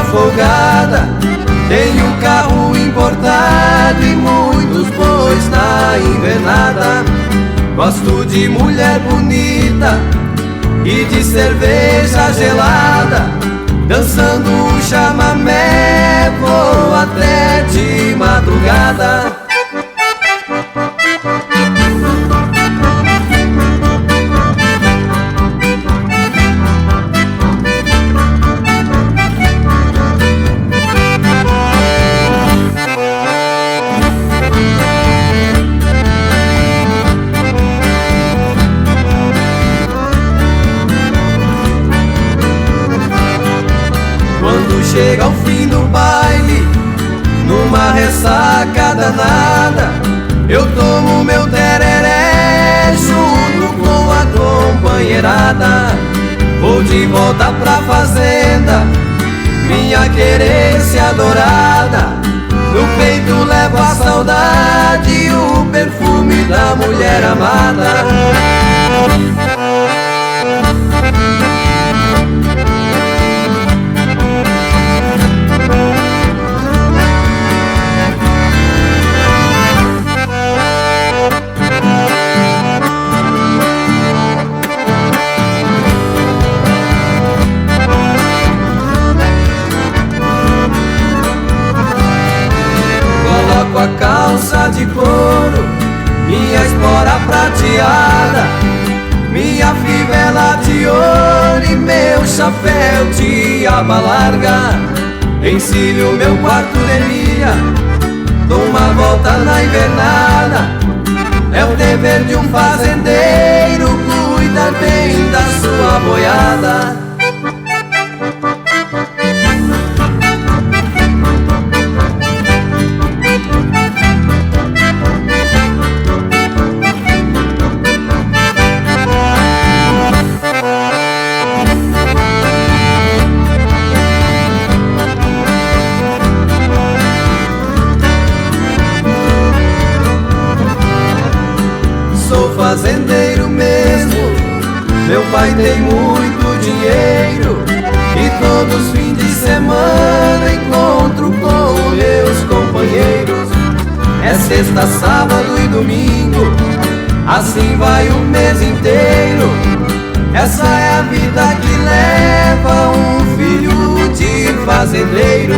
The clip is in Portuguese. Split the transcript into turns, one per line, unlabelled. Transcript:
folgada, tenho um carro importado e muitos bois na invernada. Gosto de mulher bonita e de cerveja gelada, dançando o chamamé, vou até de madrugada. Chega ao fim do baile, numa ressaca danada, eu tomo meu tereré junto com a companheirada. Vou de volta pra fazenda, minha querência adorada. No peito levo a saudade e o perfume da mulher amada. Com a calça de couro, minha espora prateada, minha fivela de ouro e meu chapéu de aba larga. Encilho meu quarto de milha, dou uma volta na invernada. É o dever de um fazendeiro cuidar bem da sua boiada. Fazendeiro mesmo, meu pai tem muito dinheiro e todos os fins de semana encontro com meus companheiros. É sexta, sábado e domingo, assim vai o mês inteiro. Essa é a vida que leva um filho de fazendeiro.